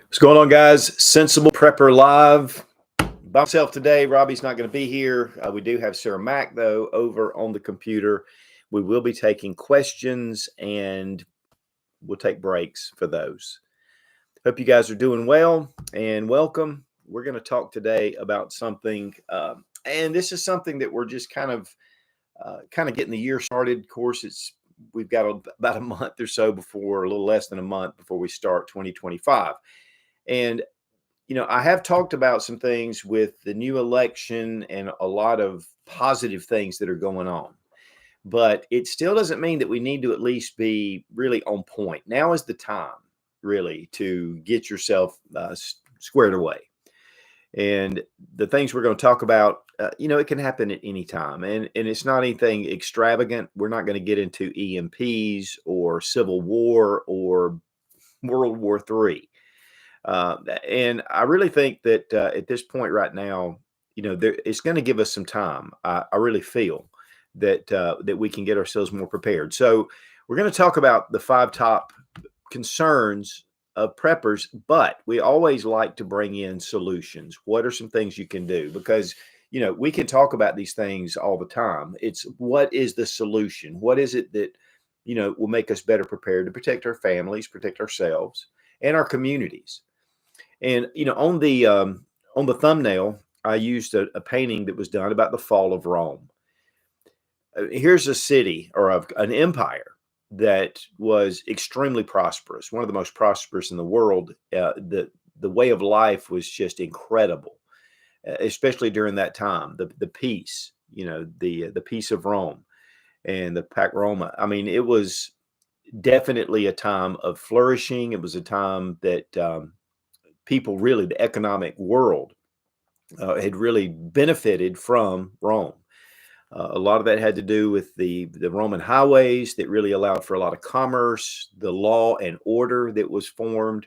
What's going on, guys? Sensible Prepper Live. By myself today. Robbie's not going to be here. We do have Sarah Mack, though, over on the computer. We will be taking questions and we'll take breaks for those. Hope you guys are doing well and welcome. We're going to talk today about something, and this is something that we're just kind of getting the year started. Of course, we've got about a month or so before, a little less than a month before we start 2025. And I have talked about some things with the new election and a lot of positive things that are going on, but it still doesn't mean that we need to at least be really on point. Now is the time, really, to get yourself squared away. And the things we're going to talk about, it can happen at any time. And it's not anything extravagant. We're not going to get into EMPs or Civil War or World War III. And I really think that at this point right now, it's going to give us some time. I really feel that we can get ourselves more prepared. So we're going to talk about the 5 top concerns of preppers, but we always like to bring in solutions. What are some things you can do? Because, we can talk about these things all the time. It's what is the solution? What is it that, will make us better prepared to protect our families, protect ourselves, and our communities? And on the thumbnail, I used a painting that was done about the fall of Rome. Here's a city or an empire that was extremely prosperous, one of the most prosperous in the world. The way of life was just incredible, especially during that time. The peace, the peace of Rome and the Pax Roma. I mean, it was definitely a time of flourishing. It was a time that people, really, the economic world had really benefited from Rome. A lot of that had to do with the Roman highways that really allowed for a lot of commerce, the law and order that was formed.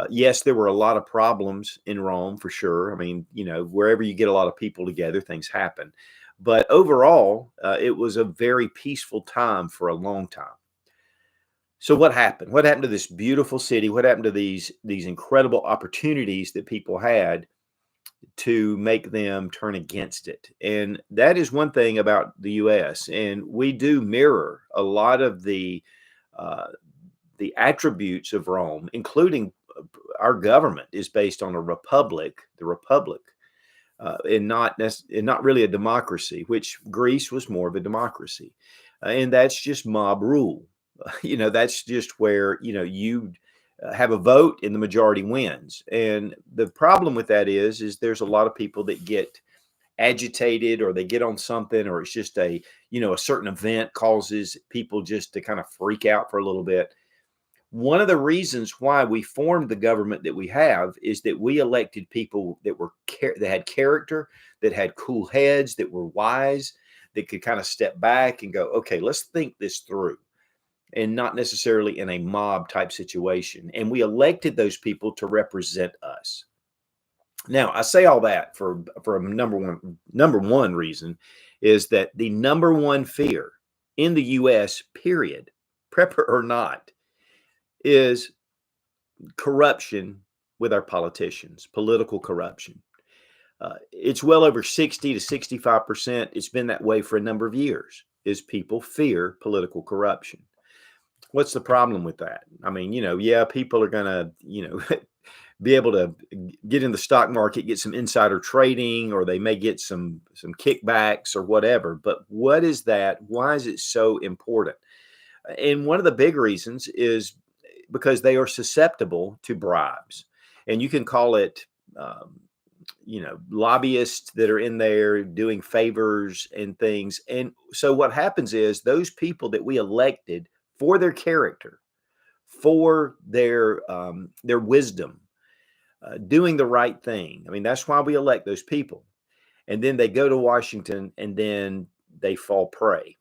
Yes, there were a lot of problems in Rome, for sure. I mean, wherever you get a lot of people together, things happen. But overall, it was a very peaceful time for a long time. So what happened? What happened to this beautiful city? What happened to these incredible opportunities that people had to make them turn against it? And that is one thing about the U.S. And we do mirror a lot of the attributes of Rome, including our government is based on a republic, the republic, and not really a democracy, which Greece was more of a democracy. And that's just mob rule. That's just where, you have a vote and the majority wins. And the problem with that is there's a lot of people that get agitated or they get on something, or it's just a certain event causes people just to kind of freak out for a little bit. One of the reasons why we formed the government that we have is that we elected people that had character, that had cool heads, that were wise, that could kind of step back and go, okay, let's think this through. And not necessarily in a mob type situation. And we elected those people to represent us. Now, I say all that for a number one reason is that the number one fear in the U.S., period, prepper or not, is corruption with our politicians, political corruption. It's well over 60 to 65%. It's been that way for a number of years, is people fear political corruption. What's the problem with that? I mean, people are going to, be able to get in the stock market, get some insider trading, or they may get some kickbacks or whatever. But what is that? Why is it so important? And one of the big reasons is because they are susceptible to bribes. And you can call it, lobbyists that are in there doing favors and things. And so what happens is those people that we elected for their character, for their wisdom, doing the right thing. I mean, that's why we elect those people. And then they go to Washington and then they fall prey.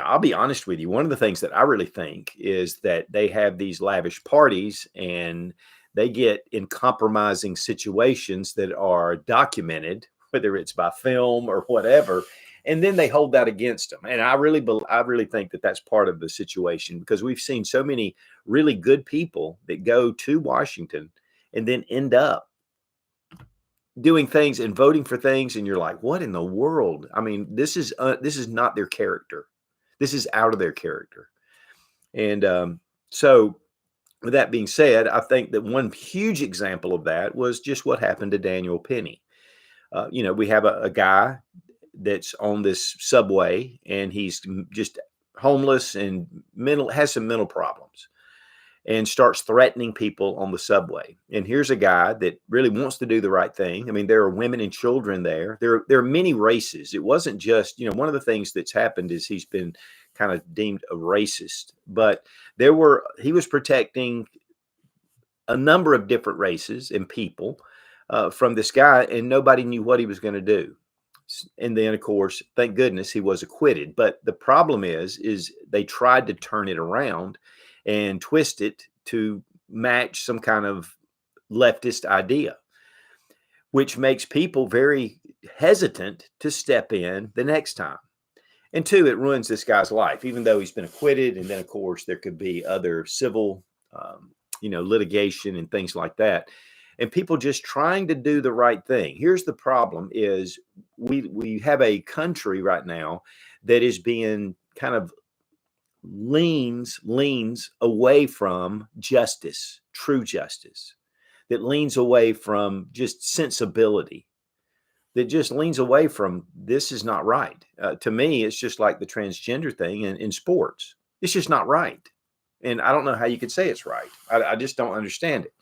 I'll be honest with you. One of the things that I really think is that they have these lavish parties and they get in compromising situations that are documented, whether it's by film or whatever. And then they hold that against them. And I really think that that's part of the situation, because we've seen so many really good people that go to Washington and then end up doing things and voting for things, and you're like, what in the world? I mean, this is not their character. This is out of their character. And so, with that being said, I think that one huge example of that was just what happened to Daniel Penny. We have a guy that's on this subway, and he's just homeless and has some mental problems, and starts threatening people on the subway. And here's a guy that really wants to do the right thing. I mean, there are women and children there. There are many races. It wasn't just, one of the things that's happened is he's been kind of deemed a racist, but he was protecting a number of different races and people from this guy, and nobody knew what he was going to do. And then, of course, thank goodness he was acquitted. But the problem is they tried to turn it around and twist it to match some kind of leftist idea, which makes people very hesitant to step in the next time. And two, it ruins this guy's life, even though he's been acquitted. And then, of course, there could be other civil, litigation and things like that. And people just trying to do the right thing. Here's the problem is we have a country right now that is being kind of leans away from justice, true justice, that leans away from just sensibility, that just leans away from this is not right. To me, it's just like the transgender thing in sports. It's just not right. And I don't know how you could say it's right. I just don't understand it.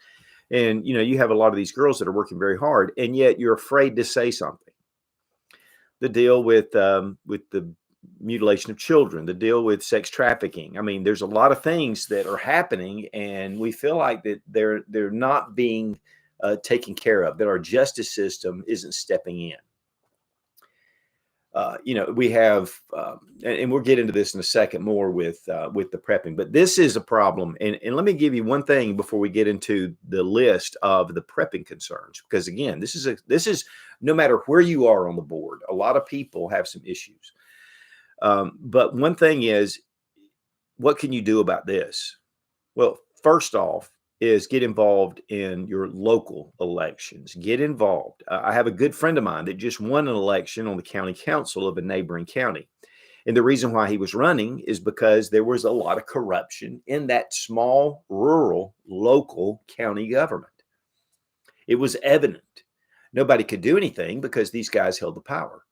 And, you have a lot of these girls that are working very hard, and yet you're afraid to say something. The deal with the mutilation of children, the deal with sex trafficking. I mean, there's a lot of things that are happening, and we feel like that they're not being taken care of, that our justice system isn't stepping in. We have, and we'll get into this in a second more with the prepping, but this is a problem. And let me give you one thing before we get into the list of the prepping concerns, because again, this is no matter where you are on the board, a lot of people have some issues. But one thing is, what can you do about this? Well, first off, is get involved in your local elections. Get involved. I have a good friend of mine that just won an election on the county council of a neighboring county. And the reason why he was running is because there was a lot of corruption in that small, rural, local county government. It was evident. Nobody could do anything because these guys held the power.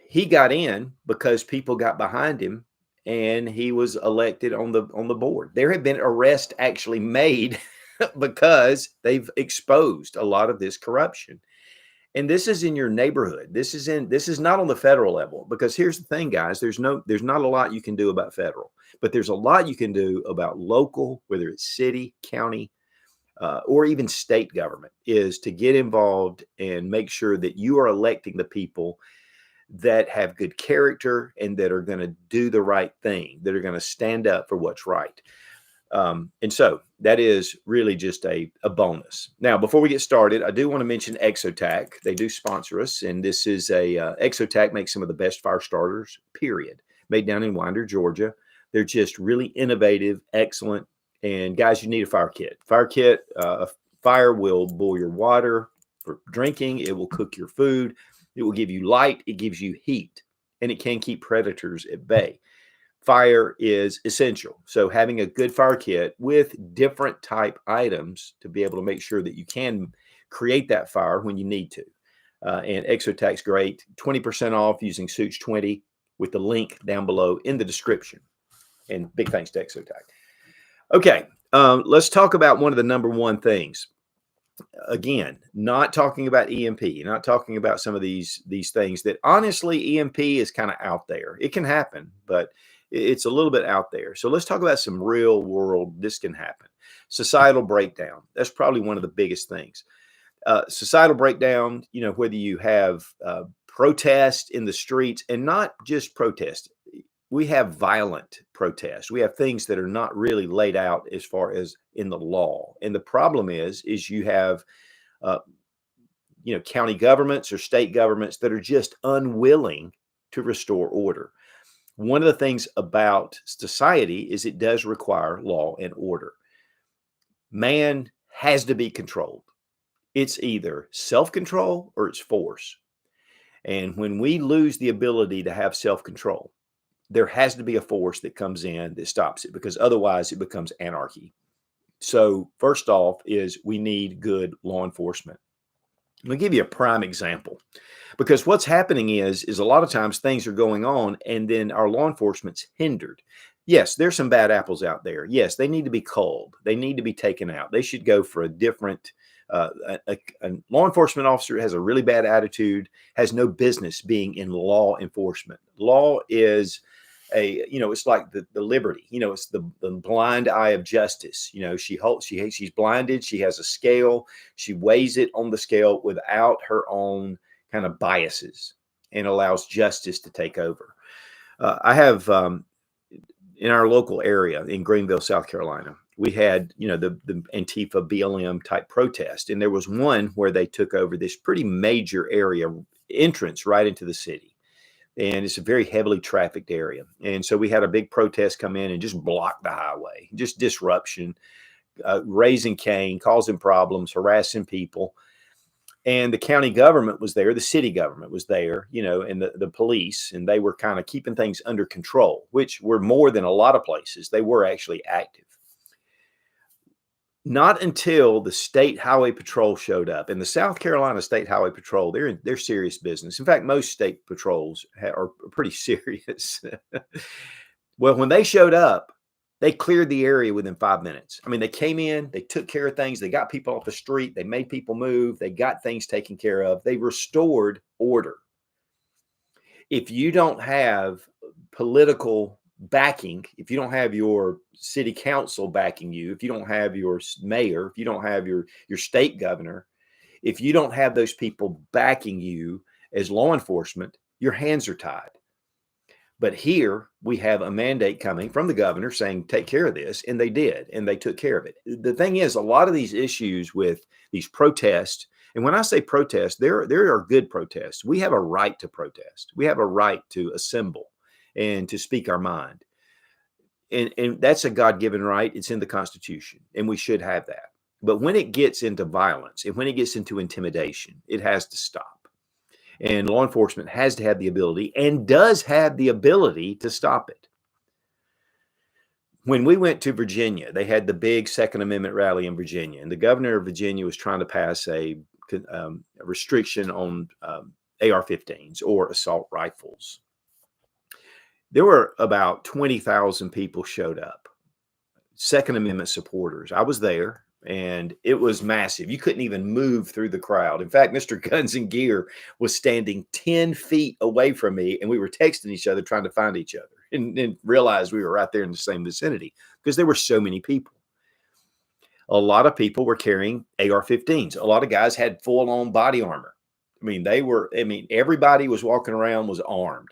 He got in because people got behind him, and he was elected on the board. There have been arrests actually made because they've exposed a lot of this corruption. And this is in your neighborhood. This is not on the federal level, because here's the thing, guys, there's not a lot you can do about federal, but there's a lot you can do about local, whether it's city, county, or even state government, is to get involved and make sure that you are electing the people that have good character and that are going to do the right thing, that are going to stand up for what's right. And so that is really just a bonus. Now, before we get started, I do want to mention Exotac. They do sponsor us, and this is Exotac makes some of the best fire starters, period, made down in Winder, Georgia. They're just really innovative, excellent. And guys, you need a fire kit. A fire will boil your water for drinking. It will cook your food. It will give you light, it gives you heat, and it can keep predators at bay. Fire is essential. So having a good fire kit with different type items to be able to make sure that you can create that fire when you need to. And Exotac's great. 20% off using Suits20 with the link down below in the description. And big thanks to Exotac. Okay, let's talk about one of the number one things. Again, not talking about EMP, not talking about some of these things that honestly EMP is kind of out there. It can happen, but it's a little bit out there. So let's talk about some real world, this can happen. Societal breakdown. That's probably one of the biggest things. Societal breakdown, whether you have protest in the streets, and not just protest. We have violent protests. We have things that are not really laid out as far as in the law. And the problem is you have, county governments or state governments that are just unwilling to restore order. One of the things about society is it does require law and order. Man has to be controlled. It's either self-control or it's force. And when we lose the ability to have self-control, there has to be a force that comes in that stops it, because otherwise it becomes anarchy. So first off is we need good law enforcement. Let me give you a prime example, because what's happening is a lot of times things are going on and then our law enforcement's hindered. Yes, there's some bad apples out there. Yes, they need to be culled. They need to be taken out. They should go for a different, a law enforcement officer has a really bad attitude, has no business being in law enforcement. Law is it's like the liberty, it's the blind eye of justice. She's blinded. She has a scale. She weighs it on the scale without her own kind of biases and allows justice to take over. I have, in our local area in Greenville, South Carolina, we had, the Antifa BLM type protest. And there was one where they took over this pretty major area entrance right into the city. And it's a very heavily trafficked area. And so we had a big protest come in and just block the highway, just disruption, raising Cain, causing problems, harassing people. And the county government was there, the city government was there, and the police, and they were kind of keeping things under control, which were more than a lot of places. They were actually active. Not until the State Highway Patrol showed up, and the South Carolina State Highway Patrol, they're serious business. In fact, most state patrols are pretty serious. Well, when they showed up, they cleared the area within 5 minutes. I mean, they came in, they took care of things, they got people off the street, they made people move, they got things taken care of, they restored order. If you don't have political backing, if you don't have your city council backing you, if you don't have your mayor, if you don't have your state governor, if you don't have those people backing you as law enforcement, your hands are tied. But here we have a mandate coming from the governor saying, take care of this. And they did, and they took care of it. The thing is, a lot of these issues with these protests, and when I say protest, there are good protests. We have a right to protest. We have a right to assemble and to speak our mind. And that's a God-given right. It's in the Constitution, and we should have that. But when it gets into violence and when it gets into intimidation, it has to stop. And law enforcement has to have the ability and does have the ability to stop it. When we went to Virginia, they had the big Second Amendment rally in Virginia, and the governor of Virginia was trying to pass a restriction on AR-15s or assault rifles. There were about 20,000 people showed up, Second Amendment supporters. I was there, and it was massive. You couldn't even move through the crowd. In fact, Mr. Guns and Gear was standing 10 feet away from me, and we were texting each other, trying to find each other, and realized we were right there in the same vicinity because there were so many people. A lot of people were carrying AR-15s. A lot of guys had full-on body armor. Everybody was walking around was armed,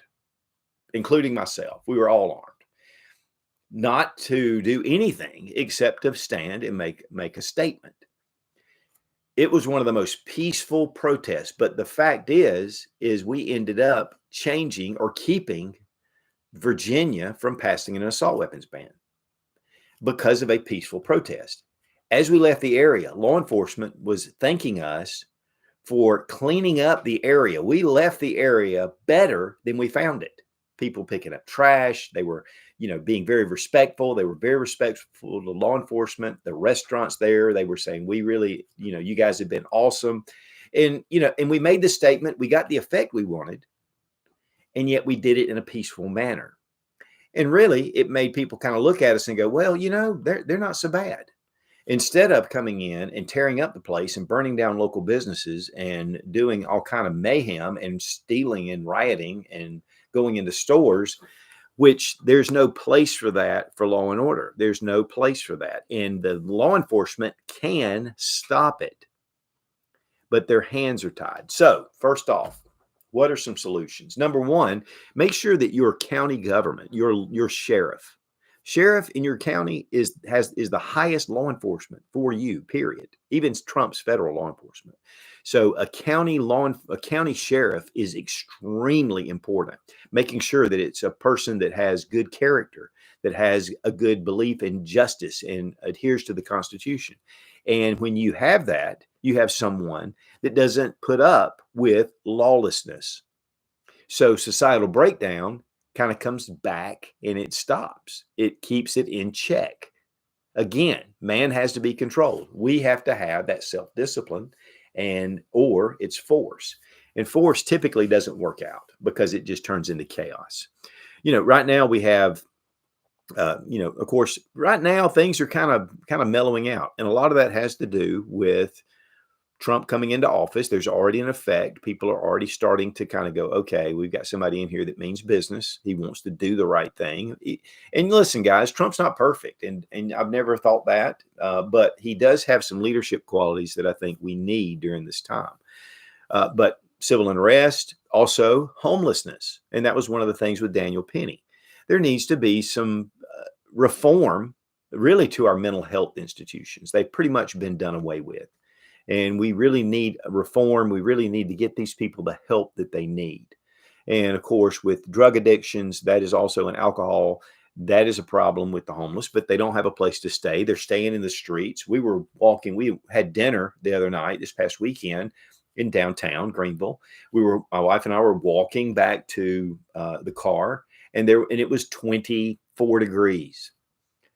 including myself. We were all armed, not to do anything except to stand and make a statement. It was one of the most peaceful protests. But the fact is we ended up changing or keeping Virginia from passing an assault weapons ban because of a peaceful protest. As we left the area, law enforcement was thanking us for cleaning up the area. We left the area better than we found it. People picking up trash. They were, being very respectful. They were very respectful to law enforcement. The restaurants there, they were saying, we really, you guys have been awesome. And, and we made the statement, we got the effect we wanted, and yet we did it in a peaceful manner. And really, it made people kind of look at us and go, well, they're not so bad. Instead of coming in and tearing up the place and burning down local businesses and doing all kind of mayhem and stealing and rioting and going into stores, which there's no place for that for law and order. There's no place for that. And the law enforcement can stop it, but their hands are tied. So first off, what are some solutions? Number one, make sure that your county government, your sheriff, Sheriff in your county is the highest law enforcement for you, period. Even Trump's federal law enforcement. So a county sheriff is extremely important, making sure that it's a person that has good character, that has a good belief in justice and adheres to the Constitution. And when you have that, you have someone that doesn't put up with lawlessness. So societal breakdown kind of comes back and it stops. It keeps it in check. Again, man has to be controlled. We have to have that self-discipline or it's force. And force typically doesn't work out because it just turns into chaos. Right now we have of course, right now things are kind of mellowing out. And a lot of that has to do with Trump coming into office. There's already an effect. People are already starting to kind of go, okay, we've got somebody in here that means business. He wants to do the right thing. And listen, guys, Trump's not perfect. And I've never thought that. But he does have some leadership qualities that I think we need during this time. But civil unrest, also homelessness. And that was one of the things with Daniel Penny. There needs to be some reform really to our mental health institutions. They've pretty much been done away with. And we really need reform. We really need to get these people the help that they need. And of course, with drug addictions, that is also an alcohol. That is a problem with the homeless, but they don't have a place to stay. They're staying in the streets. We had dinner the other night, this past weekend in downtown Greenville. My wife and I were walking back to the car, and it was 24 degrees.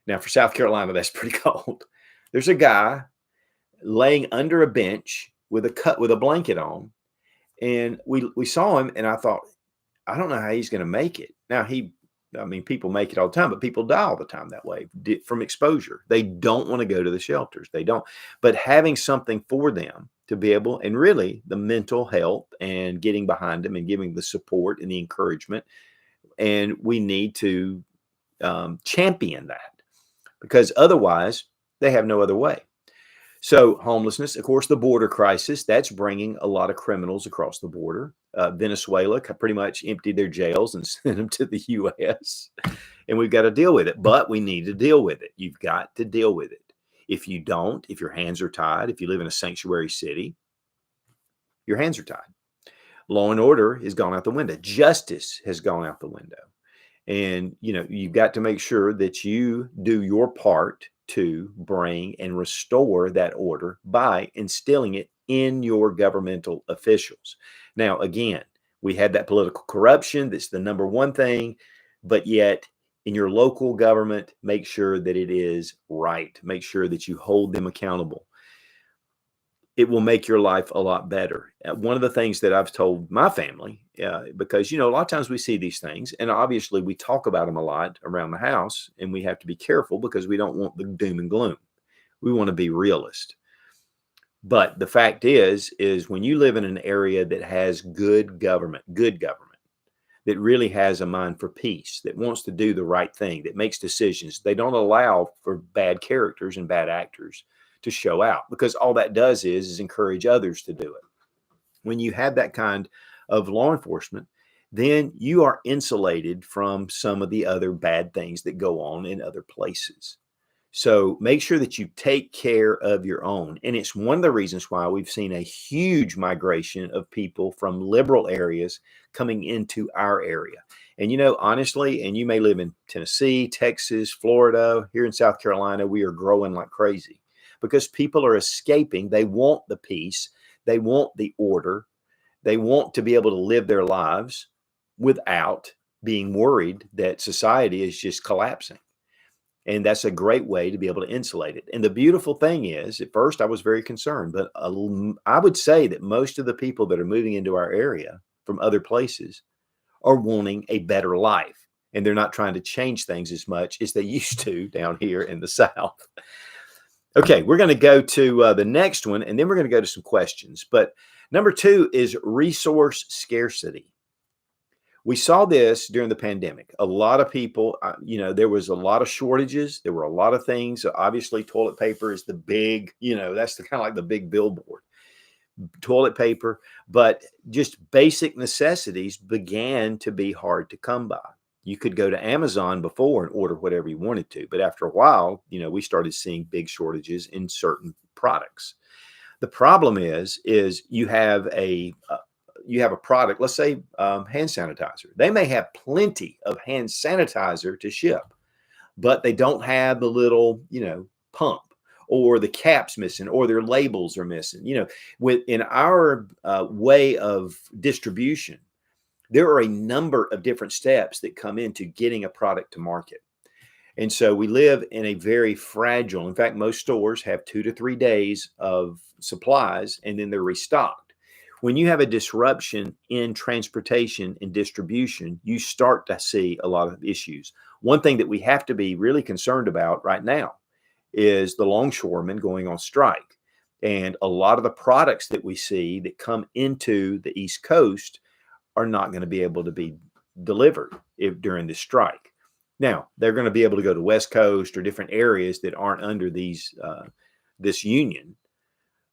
Now for South Carolina, that's pretty cold. There's a guy laying under a bench with a blanket on. And we saw him and I thought, I don't know how he's going to make it. Now people make it all the time, but people die all the time that way from exposure. They don't want to go to the shelters. They don't, but having something for them to be able, and really the mental health and getting behind them and giving the support and the encouragement. And we need to champion that because otherwise they have no other way. So homelessness, of course, the border crisis, that's bringing a lot of criminals across the border. Venezuela pretty much emptied their jails and sent them to the U.S. And we've got to deal with it, but we need to deal with it. You've got to deal with it. If you don't, if your hands are tied, if you live in a sanctuary city, your hands are tied. Law and order has gone out the window. Justice has gone out the window. And, you've got to make sure that you do your part to bring and restore that order by instilling it in your governmental officials. Now, again, we had that political corruption. That's the number one thing, but yet in your local government, make sure that it is right. Make sure that you hold them accountable. It will make your life a lot better. One of the things that I've told my family, because, a lot of times we see these things and obviously we talk about them a lot around the house and we have to be careful because we don't want the doom and gloom. We want to be realist. But the fact is when you live in an area that has good government, that really has a mind for peace, that wants to do the right thing, that makes decisions, they don't allow for bad characters and bad actors to show out, because all that does is encourage others to do it. When you have that kind of law enforcement, then you are insulated from some of the other bad things that go on in other places. So make sure that you take care of your own. And it's one of the reasons why we've seen a huge migration of people from liberal areas coming into our area. And, honestly, and you may live in Tennessee, Texas, Florida, here in South Carolina, we are growing like crazy. Because people are escaping. They want the peace. They want the order. They want to be able to live their lives without being worried that society is just collapsing. And that's a great way to be able to insulate it. And the beautiful thing is, at first I was very concerned, but I would say that most of the people that are moving into our area from other places are wanting a better life. And they're not trying to change things as much as they used to down here in the South. Okay, we're going to go to the next one, and then we're going to go to some questions. But number 2 is resource scarcity. We saw this during the pandemic. A lot of people, there was a lot of shortages. There were a lot of things. Obviously, toilet paper is the big, that's the kind of like the big billboard. Toilet paper, but just basic necessities began to be hard to come by. You could go to Amazon before and order whatever you wanted to, but after a while, we started seeing big shortages in certain products. The problem is you have a product, let's say hand sanitizer. They may have plenty of hand sanitizer to ship, but they don't have the little, pump, or the cap's missing, or their labels are missing. In our way of distribution, there are a number of different steps that come into getting a product to market. And so we live in a very fragile, in fact, most stores have 2 to 3 days of supplies and then they're restocked. When you have a disruption in transportation and distribution, you start to see a lot of issues. One thing that we have to be really concerned about right now is the longshoremen going on strike. And a lot of the products that we see that come into the East Coast are not going to be able to be delivered during this strike. Now, they're going to be able to go to West Coast or different areas that aren't under this union.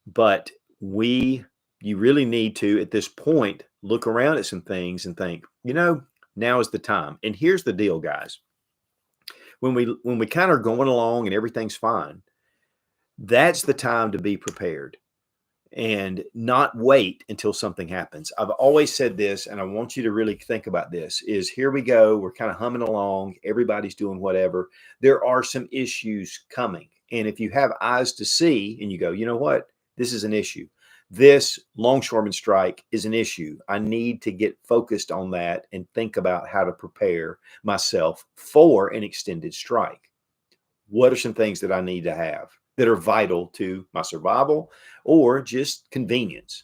But you really need to, at this point, look around at some things and think, now is the time. And here's the deal, guys. When we kind of are going along and everything's fine, that's the time to be prepared and not wait until something happens. I've always said this, and I want you to really think about this, is here we go. We're kind of humming along. Everybody's doing whatever. There are some issues coming. And if you have eyes to see and you go, you know what, this is an issue. This longshoreman strike is an issue. I need to get focused on that and think about how to prepare myself for an extended strike. What are some things that I need to have that are vital to my survival or just convenience?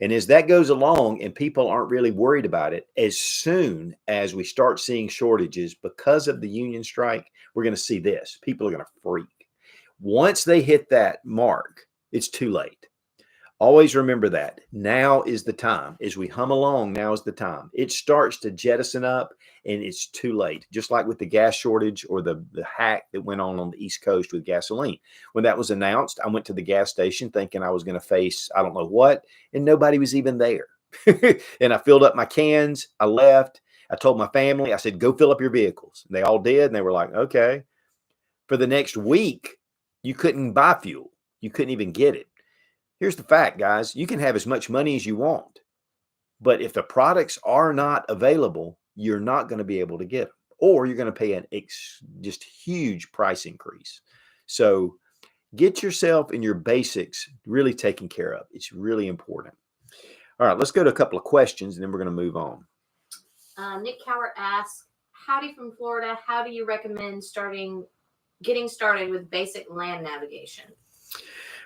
And as that goes along and people aren't really worried about it, as soon as we start seeing shortages because of the union strike, we're going to see this. People are going to freak. Once they hit that mark, it's too late. Always remember that. Now is the time. As we hum along, now is the time. It starts to jettison up and it's too late. Just like with the gas shortage or the hack that went on the East Coast with gasoline. When that was announced, I went to the gas station thinking I was going to face I don't know what, and nobody was even there. And I filled up my cans. I left. I told my family, I said, go fill up your vehicles. And they all did. And they were like, okay. For the next week, you couldn't buy fuel. You couldn't even get it. Here's the fact, guys. You can have as much money as you want, but if the products are not available, you're not going to be able to get them, or you're going to pay an just huge price increase. So get yourself and your basics really taken care of. It's really important. All right, let's go to a couple of questions and then we're going to move on. Nick Cowart asks, howdy from Florida. How do you recommend getting started with basic land navigation?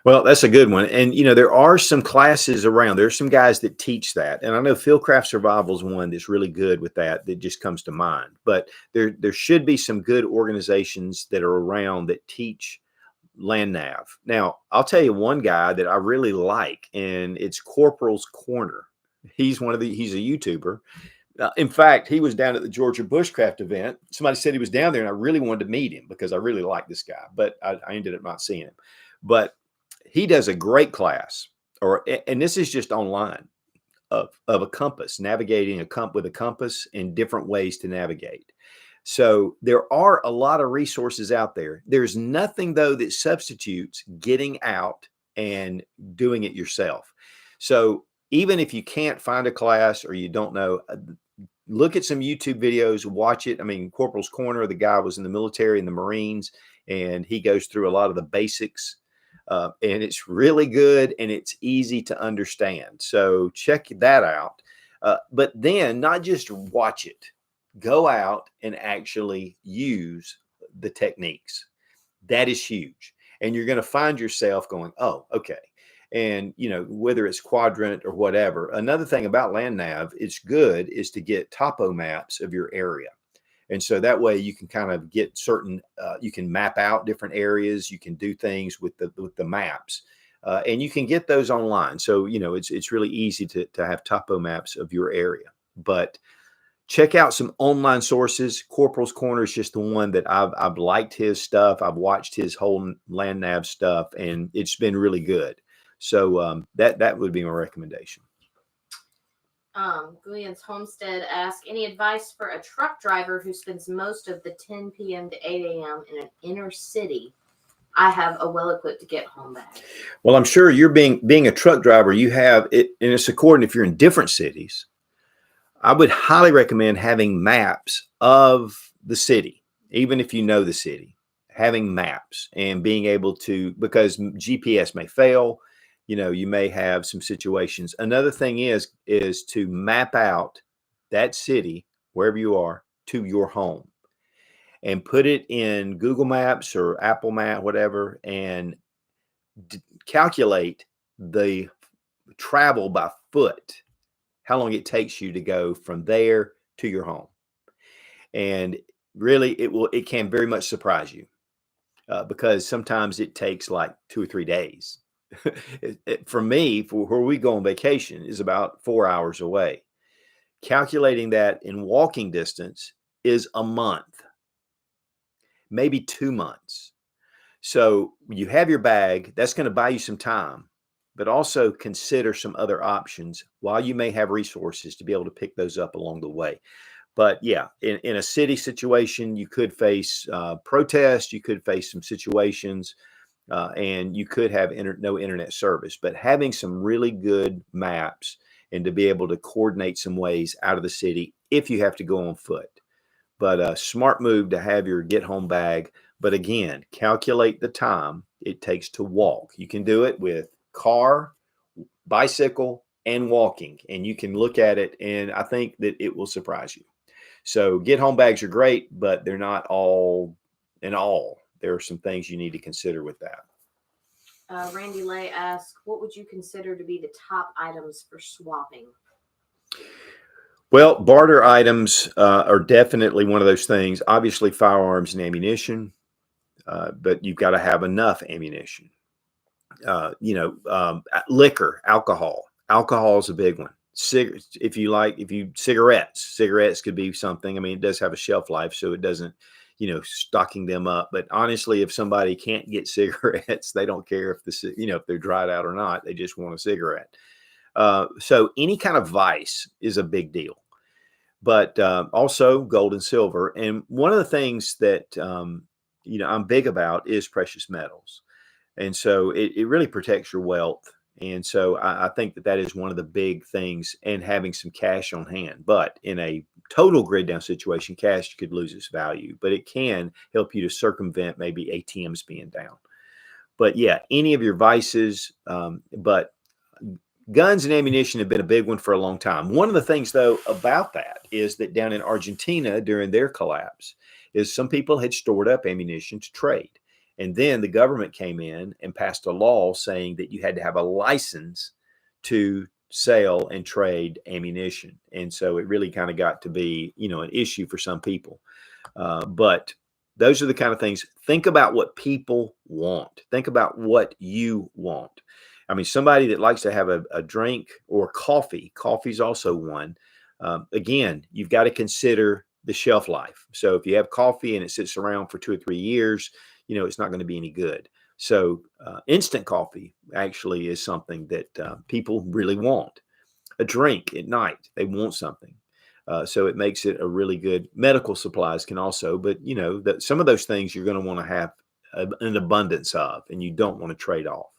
Well, that's a good one. And, there are some classes around. There's some guys that teach that. And I know Fieldcraft Survival is one that's really good with that just comes to mind. But there should be some good organizations that are around that teach land nav. Now, I'll tell you one guy that I really like, and it's Corporal's Corner. He's a YouTuber. In fact, he was down at the Georgia Bushcraft event. Somebody said he was down there, and I really wanted to meet him because I really like this guy. But I ended up not seeing him. But he does a great class, and this is just online, of a compass, navigating with a compass and different ways to navigate. So there are a lot of resources out there. There's nothing, though, that substitutes getting out and doing it yourself. So even if you can't find a class or you don't know, look at some YouTube videos, watch it. I mean, Corporal's Corner, the guy was in the military and the Marines, and he goes through a lot of the basics. And it's really good and it's easy to understand. So check that out. But then not just watch it, go out and actually use the techniques. That is huge. And you're going to find yourself going, oh, okay. And, whether it's quadrant or whatever, another thing about land nav, it's good is to get topo maps of your area. And so that way you can kind of get certain, you can map out different areas. You can do things with the maps and you can get those online. So, it's really easy to have topo maps of your area, but check out some online sources. Corporal's Corner is just the one that I've liked his stuff. I've watched his whole land nav stuff and it's been really good. So that would be my recommendation. Gillian's Homestead asks, any advice for a truck driver who spends most of the 10 p.m. to 8 a.m. in an inner city? I have a well-equipped get home bag. Well, I'm sure you're being a truck driver, you have it, and it's according if you're in different cities. I would highly recommend having maps of the city, even if you know the city, having maps and being able to, because GPS may fail, you may have some situations. Another thing is to map out that city, wherever you are, to your home and put it in Google Maps or Apple Map, whatever, and calculate the travel by foot, how long it takes you to go from there to your home. And really, it can very much surprise you because sometimes it takes like 2 or 3 days. For me, for where we go on vacation is about 4 hours away. Calculating that in walking distance is a month, maybe 2 months. So you have your bag, that's going to buy you some time, but also consider some other options while you may have resources to be able to pick those up along the way. But yeah, in a city situation, you could face protests, you could face some situations, and you could have no internet service. But having some really good maps and to be able to coordinate some ways out of the city if you have to go on foot. But a smart move to have your get home bag. But again, calculate the time it takes to walk. You can do it with car, bicycle, and walking, and you can look at it, and I think that it will surprise you. So get home bags are great, but they're not all in all. There are some things you need to consider with that. Randy Lay asks, what would you consider to be the top items for swapping? Well, barter items are definitely one of those things. Obviously, firearms and ammunition, but you've got to have enough ammunition. Liquor, alcohol. Alcohol is a big one. Cigarettes could be something. I mean, it does have a shelf life, so it doesn't, stocking them up. But honestly, if somebody can't get cigarettes, they don't care if they're dried out or not. They just want a cigarette. So any kind of vice is a big deal, but also gold and silver. And one of the things that, I'm big about is precious metals. And so it really protects your wealth. And so I think that is one of the big things, and having some cash on hand. But in a total grid down situation, cash could lose its value, but it can help you to circumvent maybe ATMs being down. But yeah, any of your vices, but guns and ammunition have been a big one for a long time. One of the things, though, about that is that down in Argentina during their collapse is some people had stored up ammunition to trade. And then the government came in and passed a law saying that you had to have a license to sell and trade ammunition. And so it really kind of got to be, an issue for some people. But those are the kind of things. Think about what people want. Think about what you want. I mean, somebody that likes to have a drink or coffee. Coffee's also one. Again, you've got to consider the shelf life. So if you have coffee and it sits around for 2 or 3 years, it's not going to be any good. So instant coffee actually is something that people really want. A drink at night, they want something. So it makes it a really good. Medical supplies can also, but some of those things you're going to want to have an abundance of, and you don't want to trade off.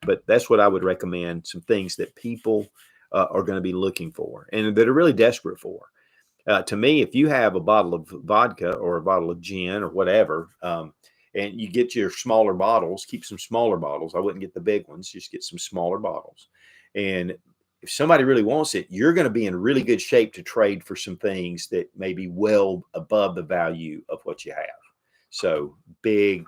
But that's what I would recommend, some things that people are going to be looking for and that are really desperate for. To me, if you have a bottle of vodka or a bottle of gin or whatever, and you get your smaller bottles, keep some smaller bottles. I wouldn't get the big ones, just get some smaller bottles. And if somebody really wants it, you're going to be in really good shape to trade for some things that may be well above the value of what you have. So big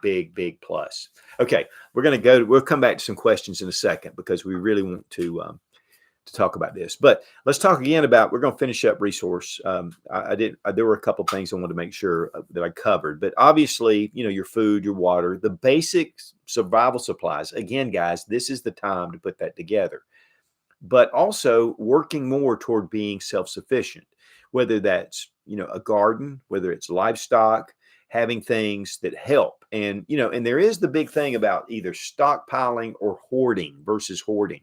plus. Okay, we'll come back to some questions in a second because we really want to talk about this. But let's talk again about, we're going to finish up resource. There were a couple of things I wanted to make sure that I covered, but obviously, your food, your water, the basic survival supplies. Again, guys, this is the time to put that together, but also working more toward being self-sufficient, whether that's, a garden, whether it's livestock, having things that help. And, and there is the big thing about either stockpiling or hoarding versus hoarding.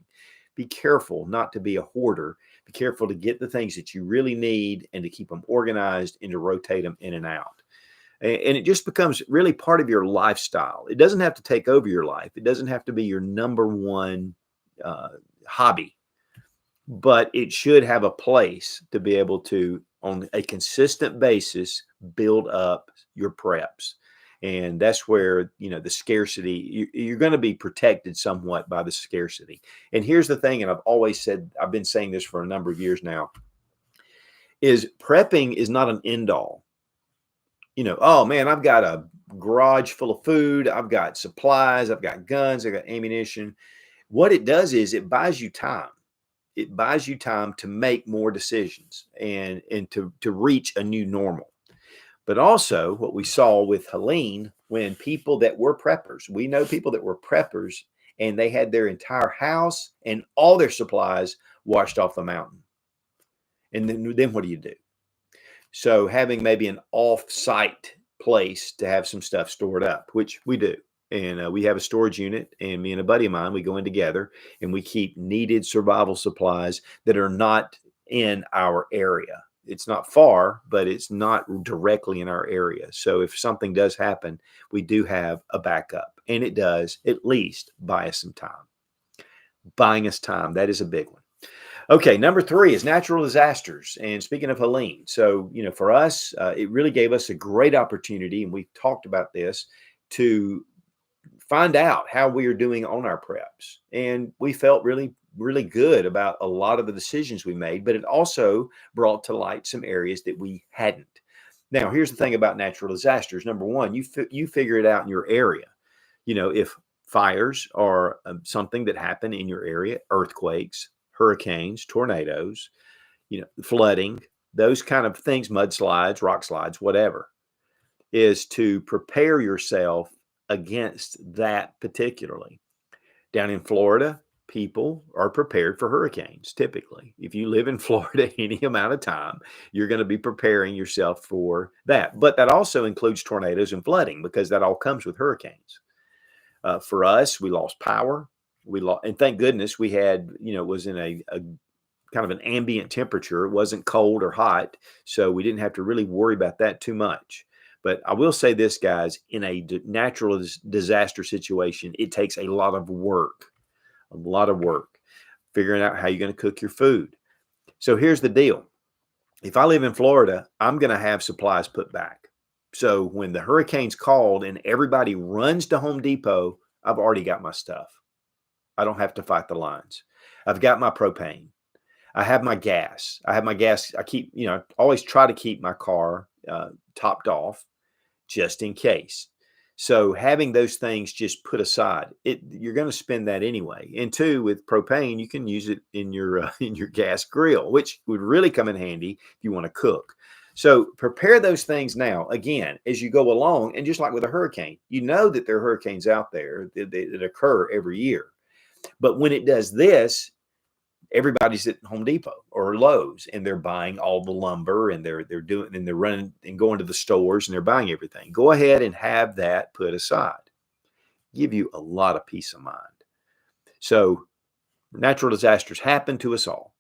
Be careful not to be a hoarder, Be careful to get the things that you really need and to keep them organized and to rotate them in and out. And it just becomes really part of your lifestyle. It doesn't have to take over your life. It doesn't have to be your number one hobby, but it should have a place to be able to, on a consistent basis, build up your preps. And that's where, the scarcity, you're going to be protected somewhat by the scarcity. And here's the thing, and I've always said, I've been saying this for a number of years now, is prepping is not an end all. Oh man, I've got a garage full of food. I've got supplies. I've got guns. I've got ammunition. What it does is it buys you time. It buys you time to make more decisions and to reach a new normal. But also what we saw with Helene, when people that were preppers, we know people that were preppers and they had their entire house and all their supplies washed off the mountain. And then what do you do? So having maybe an off-site place to have some stuff stored up, which we do. And we have a storage unit, and me and a buddy of mine, we go in together and we keep needed survival supplies that are not in our area. It's not far, but it's not directly in our area. So if something does happen, we do have a backup, and it does at least buy us some time. Buying us time, that is a big one. Okay, number 3 is natural disasters. And speaking of Helene, so, for us, it really gave us a great opportunity, and we talked about this, to find out how we are doing on our preps. And we felt really, really good about a lot of the decisions we made, but it also brought to light some areas that we hadn't. Now, here's the thing about natural disasters. Number 1, you figure it out in your area. If fires are something that happen in your area, earthquakes, hurricanes, tornadoes, flooding, those kind of things, mudslides, rock slides, whatever, is to prepare yourself against that particularly. Down in Florida, people are prepared for hurricanes. Typically, if you live in Florida any amount of time, you're going to be preparing yourself for that. But that also includes tornadoes and flooding, because that all comes with hurricanes. For us, we lost power. And thank goodness we had, it was in a kind of an ambient temperature. It wasn't cold or hot, so we didn't have to really worry about that too much. But I will say this, guys, in a natural disaster situation, it takes a lot of work figuring out how you're going to cook your food. So here's the deal. If I live in Florida, I'm going to have supplies put back. So when the hurricane's called and everybody runs to Home Depot, I've already got my stuff. I don't have to fight the lines. I've got my propane. I have my gas. I keep, always try to keep my car topped off just in case. So having those things just put aside, you're going to spend that anyway. And 2, with propane, you can use it in your gas grill, which would really come in handy if you want to cook. So prepare those things now, again, as you go along. And just like with a hurricane, that there are hurricanes out there that occur every year. But when it does this, everybody's at Home Depot or Lowe's, and they're buying all the lumber, and they're running and going to the stores, and they're buying everything. Go ahead and have that put aside. Give you a lot of peace of mind. So natural disasters happen to us all.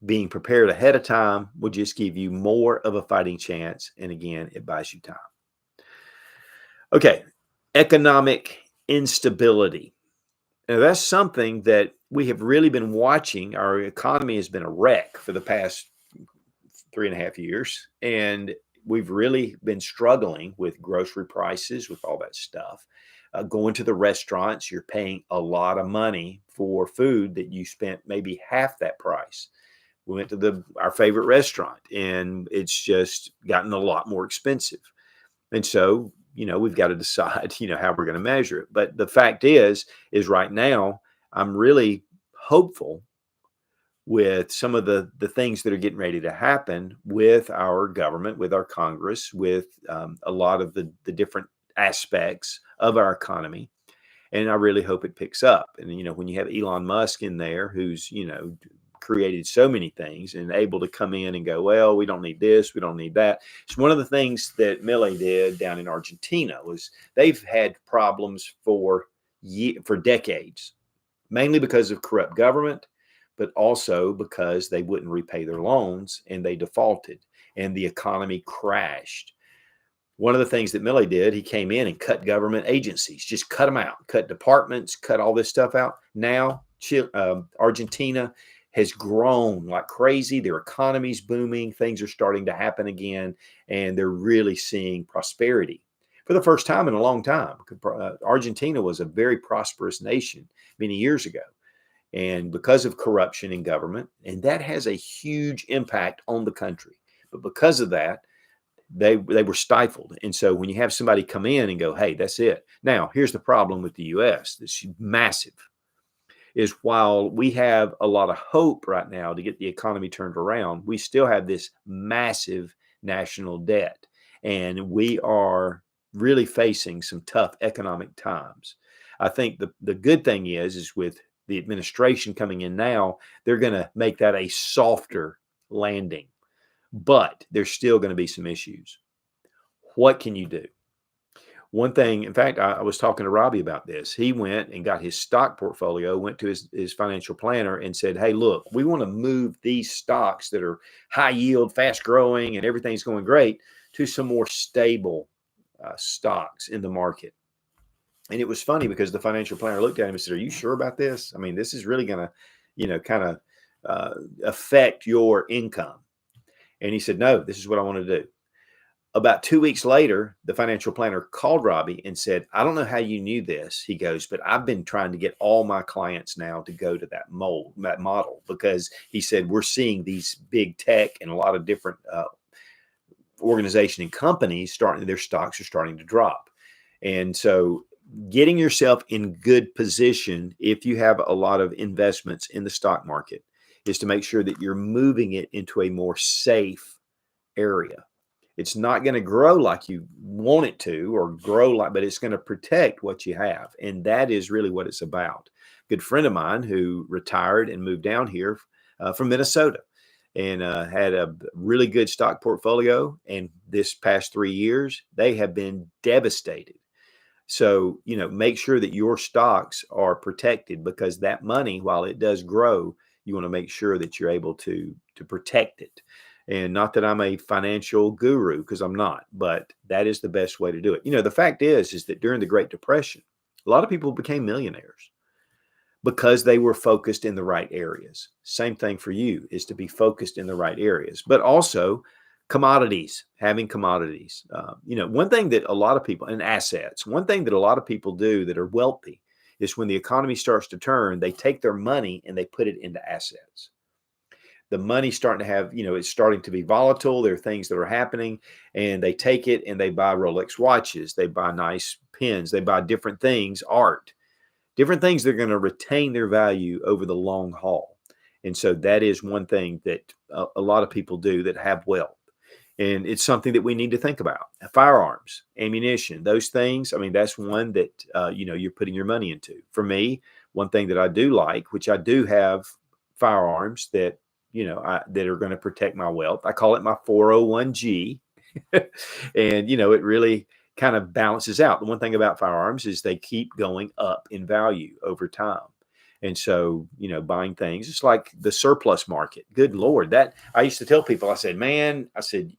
Being prepared ahead of time will just give you more of a fighting chance. And again, it buys you time. Okay. Economic instability. Now, that's something that we have really been watching. Our economy has been a wreck for the past 3.5 years, and we've really been struggling with grocery prices, with all that stuff. Going to the restaurants, you're paying a lot of money for food that you spent maybe half that price. We went to our favorite restaurant, and it's just gotten a lot more expensive. And so, we've got to decide, how we're going to measure it. But the fact is right now, I'm really hopeful with some of the things that are getting ready to happen with our government, with our Congress, with a lot of the different aspects of our economy. And I really hope it picks up. And, when you have Elon Musk in there, who's, created so many things and able to come in and go, well, we don't need this, we don't need that. It's one of the things that Milei did down in Argentina. Was they've had problems for decades, mainly because of corrupt government, but also because they wouldn't repay their loans and they defaulted and the economy crashed. One of the things that Millie did, he came in and cut government agencies, just cut them out, cut departments, cut all this stuff out. Now, Argentina has grown like crazy. Their economy's booming. Things are starting to happen again, and they're really seeing prosperity for the first time in a long time. Argentina was a very prosperous nation many years ago, and because of corruption in government, and that has a huge impact on the country. But because of that, they were stifled. And so when you have somebody come in and go, hey, that's it. Now, here's the problem with the U.S. This massive is while we have a lot of hope right now to get the economy turned around, we still have this massive national debt. And we are really facing some tough economic times. I think the good thing is with the administration coming in now, they're going to make that a softer landing. But there's still going to be some issues. What can you do? One thing, in fact, I was talking to Robbie about this. He went and got his stock portfolio, went to his financial planner and said, hey, look, we want to move these stocks that are high yield, fast growing, and everything's going great to some more stable stocks in the market. And it was funny because the financial planner looked at him and said, are you sure about this? I mean, this is really going to, kind of affect your income. And he said, no, this is what I want to do. About 2 weeks later, the financial planner called Robbie and said, I don't know how you knew this. He goes, but I've been trying to get all my clients now to go to that model, because he said, we're seeing these big tech and a lot of different organizations and companies their stocks are starting to drop. And so getting yourself in good position, if you have a lot of investments in the stock market, is to make sure that you're moving it into a more safe area. It's not going to grow like you want it to, or but it's going to protect what you have. And that is really what it's about. A good friend of mine who retired and moved down here from Minnesota and had a really good stock portfolio. And this past 3 years, they have been devastated. So, make sure that your stocks are protected, because that money, while it does grow, you want to make sure that you're able to protect it. And not that I'm a financial guru, because I'm not, but that is the best way to do it. The fact is that during the Great Depression, a lot of people became millionaires because they were focused in the right areas. Same thing for you, is to be focused in the right areas, but also having commodities. One thing that a lot of people, and assets, one thing that a lot of people do that are wealthy is when the economy starts to turn, they take their money and they put it into assets. The money's starting to have, it's starting to be volatile. There are things that are happening, and they take it and they buy Rolex watches. They buy nice pens. They buy different things, art, different things that are going to retain their value over the long haul. And so that is one thing that a lot of people do that have wealth. And it's something that we need to think about. Firearms, ammunition, those things. I mean, that's one that, you're putting your money into. For me, one thing that I do like, which I do have firearms that, that are going to protect my wealth. I call it my 401g. And, it really kind of balances out. The one thing about firearms is they keep going up in value over time. And so, buying things, it's like the surplus market. Good Lord, that I used to tell people, I said,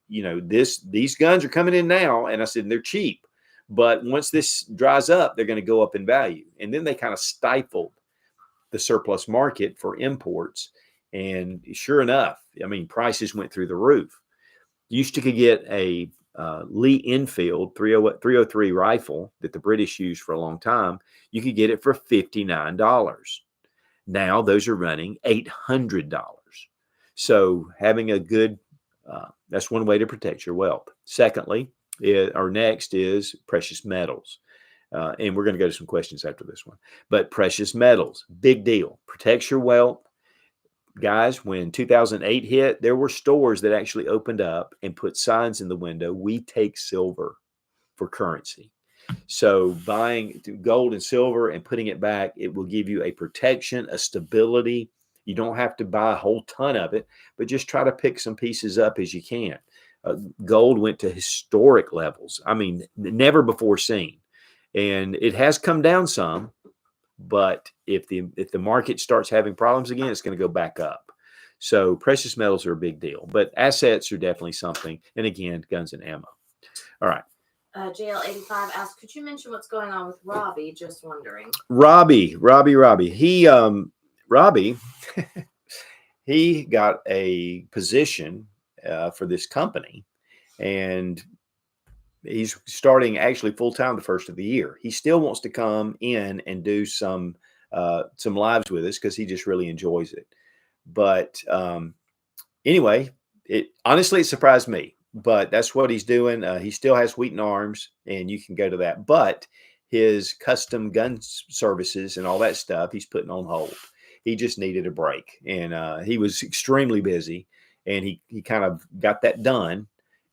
these guns are coming in now. And I said, they're cheap. But once this dries up, they're going to go up in value. And then they kind of stifled the surplus market for imports. And sure enough, prices went through the roof. You could get a Lee Enfield 303 rifle that the British used for a long time. You could get it for $59. Now those are running $800. So having a good, that's one way to protect your wealth. Secondly, next is precious metals. And we're going to go to some questions after this one. But precious metals, big deal. Protects your wealth. Guys, when 2008 hit, there were stores that actually opened up and put signs in the window, we take silver for currency. So buying gold and silver and putting it back, it will give you a protection, a stability. You don't have to buy a whole ton of it, but just try to pick some pieces up as you can. Gold went to historic levels. Never before seen. And it has come down some, But if the market starts having problems again, it's going to go back up. So precious metals are a big deal, but assets are definitely something. And again, guns and ammo. All right. JL85 asked, could you mention what's going on with Robbie? Just wondering. Robbie. He Robbie, he got a position for this company, and he's starting actually full time the first of the year. He still wants to come in and do some lives with us because he just really enjoys it. But anyway, it surprised me. But that's what he's doing. He still has Wheaton Arms, and you can go to that. But his custom gun services and all that stuff, he's putting on hold. He just needed a break, and he was extremely busy, and he kind of got that done.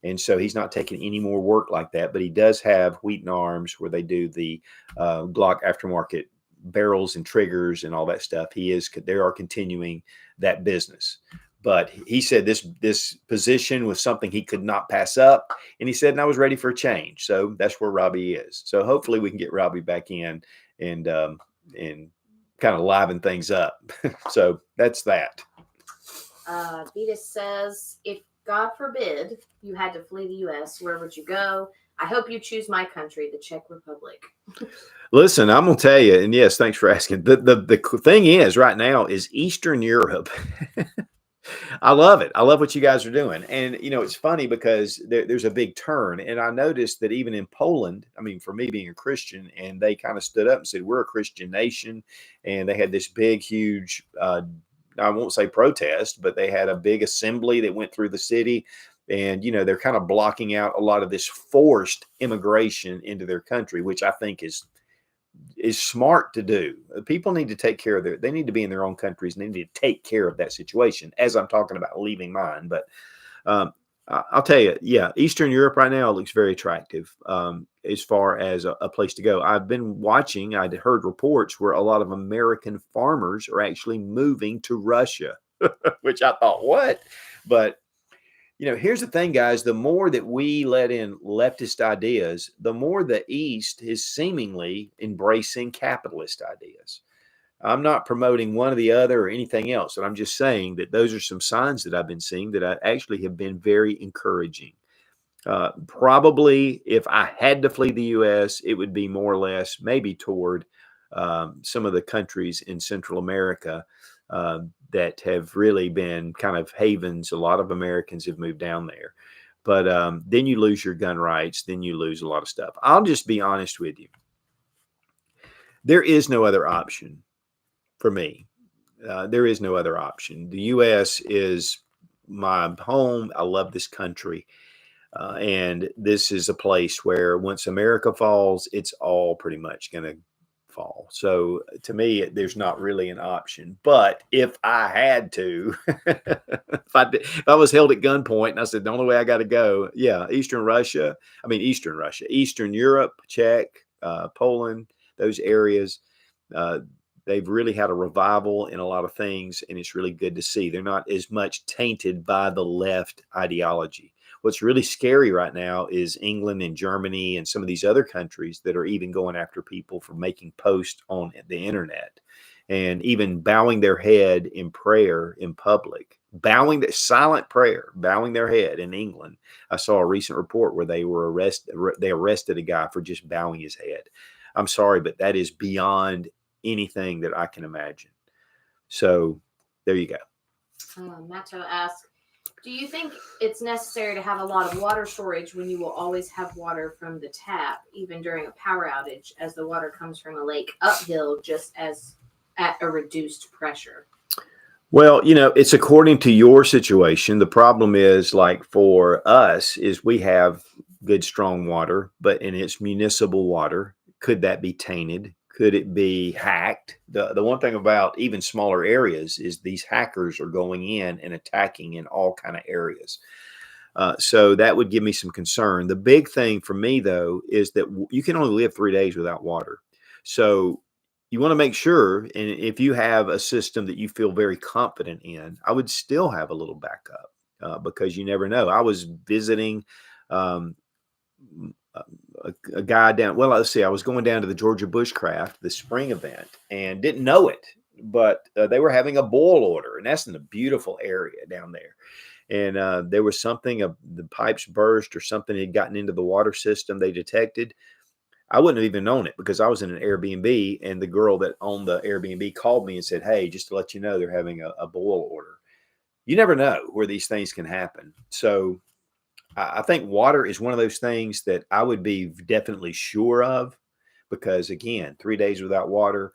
And so he's not taking any more work like that. But he does have Wheaton Arms where they do the Glock aftermarket barrels and triggers and all that stuff. They are continuing that business. But he said this position was something he could not pass up. And he said, and I was ready for a change. So that's where Robbie is. So hopefully we can get Robbie back in and kind of liven things up. So that's that. Vetus says, if God forbid you had to flee the U.S., where would you go? I hope you choose my country, the Czech Republic. Listen, I'm going to tell you, and yes, thanks for asking. The thing is right now is Eastern Europe. I love it. I love what you guys are doing. And, it's funny because there's a big turn. And I noticed that even in Poland, I mean, for me being a Christian, and they kind of stood up and said, we're a Christian nation. And they had this big, huge, I won't say protest, but they had a big assembly that went through the city. And, they're kind of blocking out a lot of this forced immigration into their country, which I think is smart to do. People need to take care of they need to be in their own countries and they need to take care of that situation, as I'm talking about leaving mine. But I'll tell you, yeah, Eastern Europe right now looks very attractive as far as a place to go. I've been watching, I'd heard reports where a lot of American farmers are actually moving to Russia, which I thought, what? But here's the thing, guys. The more that we let in leftist ideas, the more the East is seemingly embracing capitalist ideas. I'm not promoting one or the other or anything else, but I'm just saying that those are some signs that I've been seeing that I actually have been very encouraging. Probably if I had to flee the U.S., it would be more or less maybe toward some of the countries in Central America that have really been kind of havens. A lot of Americans have moved down there. But then you lose your gun rights. Then you lose a lot of stuff. I'll just be honest with you. There is no other option for me. There is no other option. The U.S. is my home. I love this country. And this is a place where once America falls, it's all pretty much going to fall. So to me, there's not really an option. But if I had to, if I was held at gunpoint and I said, the only way I got to go, yeah, Eastern Europe, Czech, Poland, those areas, they've really had a revival in a lot of things. And it's really good to see. They're not as much tainted by the left ideology. What's really scary right now is England and Germany and some of these other countries that are even going after people for making posts on the internet and even bowing their head in prayer in public, bowing their head in England. I saw a recent report where they arrested a guy for just bowing his head. I'm sorry, but that is beyond anything that I can imagine. So there you go. Matto asks, do you think it's necessary to have a lot of water storage when you will always have water from the tap, even during a power outage, as the water comes from a lake uphill, just as at a reduced pressure? Well, it's according to your situation. The problem is, like for us, is we have good, strong water, but in it's municipal water. Could that be tainted? Could it be hacked? The one thing about even smaller areas is these hackers are going in and attacking in all kind of areas. So that would give me some concern. The big thing for me, though, is that you can only live 3 days without water. So you want to make sure, and if you have a system that you feel very confident in, I would still have a little backup because you never know. I was visiting a guy down. Well, let's see. I was going down to the Georgia Bushcraft, the spring event, and didn't know it, but they were having a boil order, and that's in a beautiful area down there. And there was something, the pipes burst or something had gotten into the water system. They detected. I wouldn't have even known it because I was in an Airbnb, and the girl that owned the Airbnb called me and said, "Hey, just to let you know, they're having a boil order." You never know where these things can happen. So I think water is one of those things that I would be definitely sure of, because again, 3 days without water,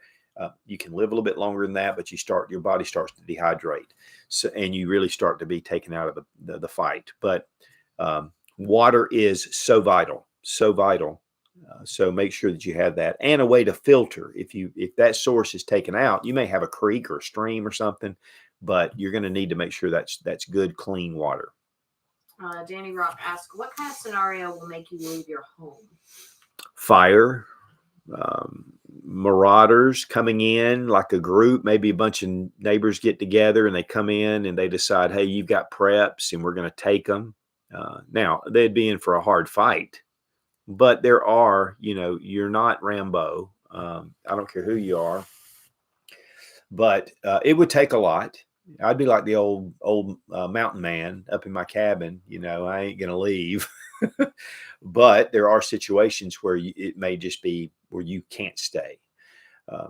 you can live a little bit longer than that, but your body starts to dehydrate, so and you really start to be taken out of the fight. But water is so vital, so vital. So make sure that you have that, and a way to filter. If that source is taken out, you may have a creek or a stream or something, but you're going to need to make sure that's good, clean water. Danny Rock asks, what kind of scenario will make you leave your home? Fire, marauders coming in like a group, maybe a bunch of neighbors get together and they come in and they decide, hey, you've got preps and we're going to take them. Now, they'd be in for a hard fight, but there are, you're not Rambo. I don't care who you are, but it would take a lot. I'd be like the old mountain man up in my cabin. I ain't going to leave. But there are situations where it may just be where you can't stay.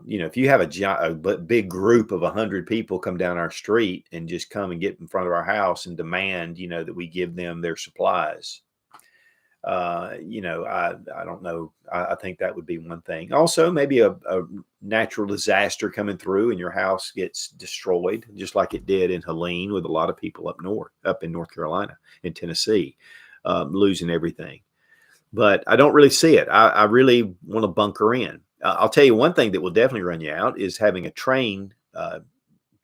If you have a big group of 100 people come down our street and just come and get in front of our house and demand, that we give them their supplies. I don't know. I think that would be one thing. Also, maybe a natural disaster coming through and your house gets destroyed, just like it did in Helene with a lot of people up in North Carolina, in Tennessee, losing everything. But I don't really see it. I really want to bunker in. I'll tell you one thing that will definitely run you out is having a train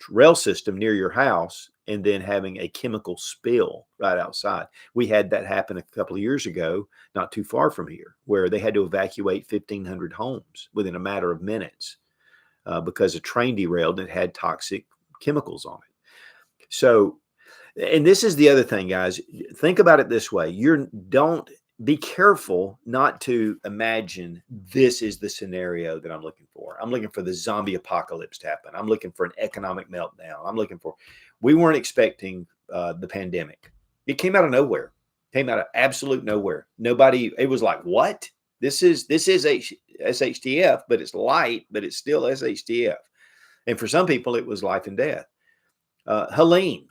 rail system near your house and then having a chemical spill right outside. We had that happen a couple of years ago, not too far from here, where they had to evacuate 1,500 homes within a matter of minutes because a train derailed and it had toxic chemicals on it. So, and this is the other thing, guys. Think about it this way. Don't be careful not to imagine this is the scenario that I'm looking for. I'm looking for the zombie apocalypse to happen. I'm looking for an economic meltdown. We weren't expecting the pandemic. It came out of nowhere, came out of absolute nowhere. It was like, what? This is SHTF, but it's light, but it's still SHTF. And for some people, it was life and death. Helene,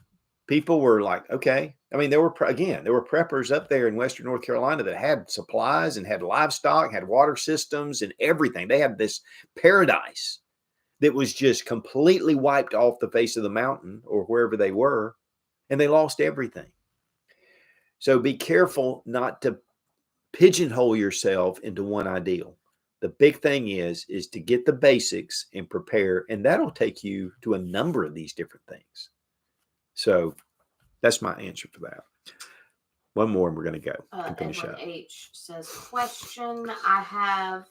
people were like, okay. I mean, there were preppers up there in Western North Carolina that had supplies and had livestock, had water systems and everything. They had this paradise that was just completely wiped off the face of the mountain or wherever they were, and they lost everything. So be careful not to pigeonhole yourself into one ideal. The big thing is to get the basics and prepare, and that'll take you to a number of these different things. So that's my answer for that. One more and we're going to go. Finish up. H says, question, I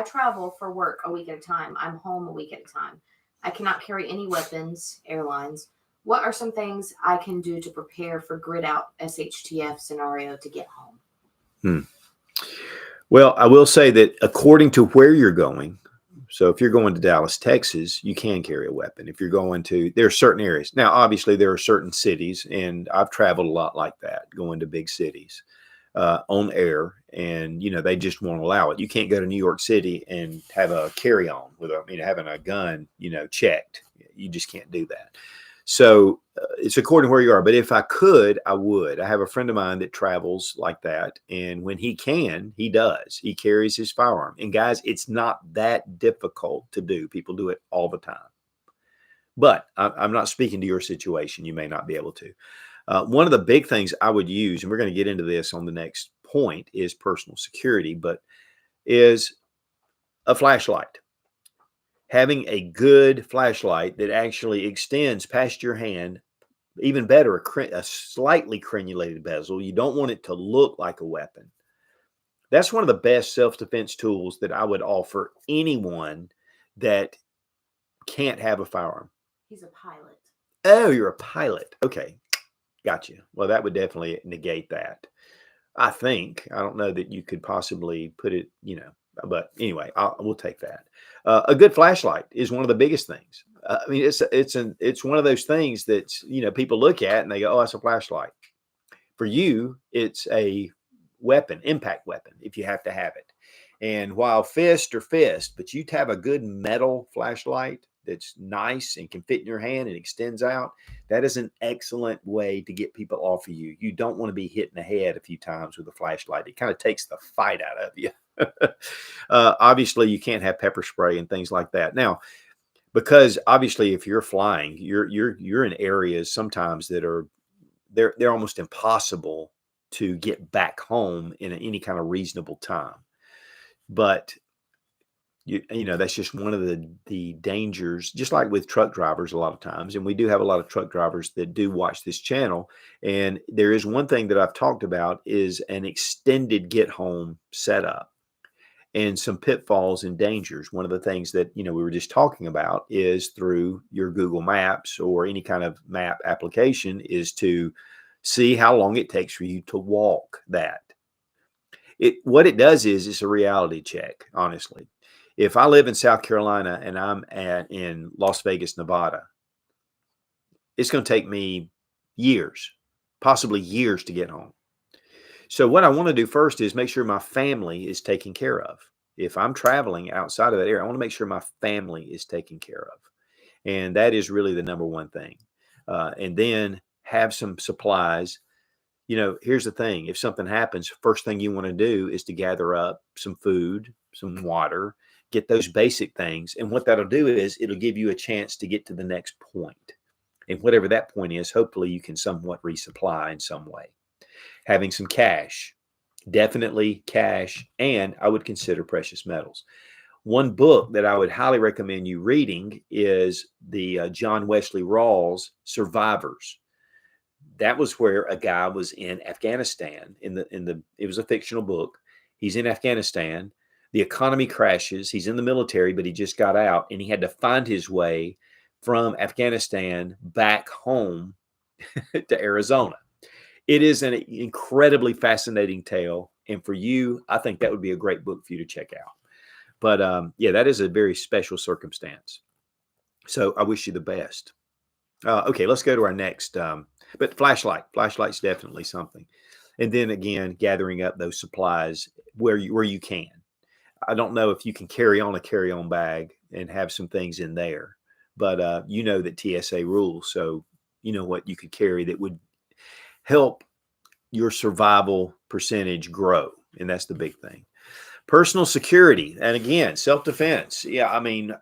travel for work a week at a time. I'm home a week at a time. I cannot carry any weapons, airlines. What are some things I can do to prepare for grid out SHTF scenario to get home? Well, I will say that according to where you're going, so if you're going to Dallas, Texas, you can carry a weapon. If you're going there are certain areas. Now, obviously, there are certain cities, and I've traveled a lot like that, going to big cities on air, and, they just won't allow it. You can't go to New York City and have a carry-on with having a gun, checked. You just can't do that. So it's according to where you are. But if I could, I would. I have a friend of mine that travels like that. And when he can, he does. He carries his firearm. And guys, it's not that difficult to do. People do it all the time. But I'm not speaking to your situation. You may not be able to. One of the big things I would use, and we're going to get into this on the next point, is personal security, but is a flashlight. Having a good flashlight that actually extends past your hand, even better, a slightly crenulated bezel. You don't want it to look like a weapon. That's one of the best self-defense tools that I would offer anyone that can't have a firearm. He's a pilot. Oh, you're a pilot. Okay. Got you. Well, that would definitely negate that. I think. I don't know that you could possibly put it, but anyway, we'll take that. A good flashlight is one of the biggest things. I mean, it's one of those things that people look at and they go, "Oh, that's a flashlight." For you, it's a weapon, impact weapon, if you have to have it. And while fist or fist, but you have a good metal flashlight that's nice and can fit in your hand and extends out, that is an excellent way to get people off of you. You don't want to be hit in the head a few times with a flashlight. It kind of takes the fight out of you. Obviously, you can't have pepper spray and things like that. Now, because obviously, if you're flying, you're in areas sometimes that are they're almost impossible to get back home in any kind of reasonable time. But that's just one of the dangers, just like with truck drivers a lot of times. And we do have a lot of truck drivers that do watch this channel. And there is one thing that I've talked about is an extended get home setup and some pitfalls and dangers. One of the things that, we were just talking about is through your Google Maps or any kind of map application is to see how long it takes for you to walk that. What it does is it's a reality check, honestly. If I live in South Carolina and I'm in Las Vegas, Nevada, it's going to take me years, possibly years to get home. So what I want to do first is make sure my family is taken care of. If I'm traveling outside of that area, I want to make sure my family is taken care of. And that is really the number one thing. And then have some supplies. Here's the thing. If something happens, first thing you want to do is to gather up some food, some water, get those basic things. And what that'll do is it'll give you a chance to get to the next point. And whatever that point is, hopefully you can somewhat resupply in some way. Having some cash, definitely cash, and I would consider precious metals. One book that I would highly recommend you reading is the John Wesley Rawls Survivors. That was where a guy was in Afghanistan. It was a fictional book. He's in Afghanistan. The economy crashes. He's in the military, but he just got out, and he had to find his way from Afghanistan back home to Arizona. It is an incredibly fascinating tale, and for you, I think that would be a great book for you to check out. But that is a very special circumstance. So I wish you the best. Okay, let's go to our next. But flashlight's definitely something. And then again, gathering up those supplies where you can. I don't know if you can carry on a carry-on bag and have some things in there, but that TSA rules. So you know what you could carry that would help your survival percentage grow. And that's the big thing. Personal security. And again, self-defense. Yeah, I mean,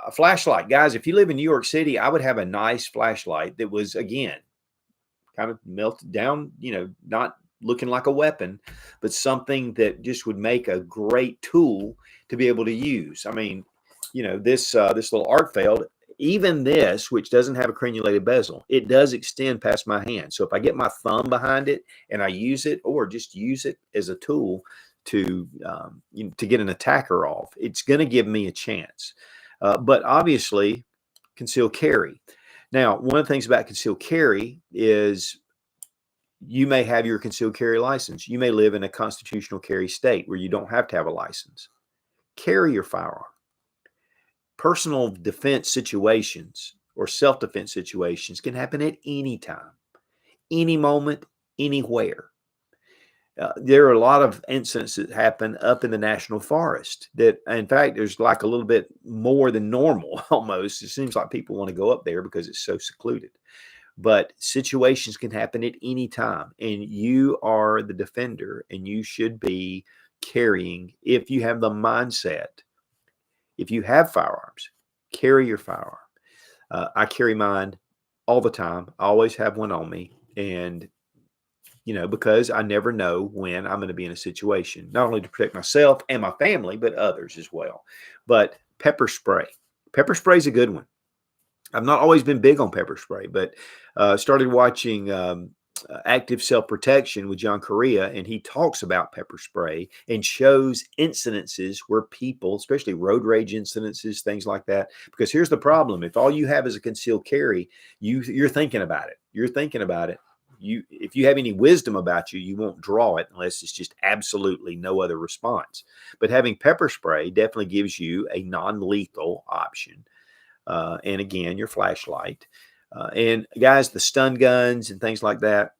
a flashlight. Guys, if you live in New York City, I would have a nice flashlight that was, again, kind of melted down, not looking like a weapon, but something that just would make a great tool to be able to use. I mean, this little arc feld, even this, which doesn't have a crenulated bezel, it does extend past my hand. So if I get my thumb behind it and I use it, or just use it as a tool to get an attacker off, it's going to give me a chance. But obviously, concealed carry. Now, one of the things about concealed carry is you may have your concealed carry license. You may live in a constitutional carry state where you don't have to have a license. Carry your firearm. Personal defense situations or self-defense situations can happen at any time, any moment, anywhere. There are a lot of incidents that happen up in the national forest that, in fact, there's like a little bit more than normal almost. It seems like people want to go up there because it's so secluded. But situations can happen at any time, and you are the defender, and you should be carrying, if you have the mindset, if you have firearms, carry your firearm. I carry mine all the time. I always have one on me, and because I never know when I'm going to be in a situation, not only to protect myself and my family, but others as well. But pepper spray. Pepper spray is a good one. I've not always been big on pepper spray, but started watching Active Self-Protection with John Correa, and he talks about pepper spray and shows incidences where people, especially road rage incidences, things like that. Because here's the problem. If all you have is a concealed carry, you're thinking about it. You're thinking about it. if you have any wisdom about you, you won't draw it unless it's just absolutely no other response. But having pepper spray definitely gives you a non-lethal option. And again, your flashlight. And guys, the stun guns and things like that.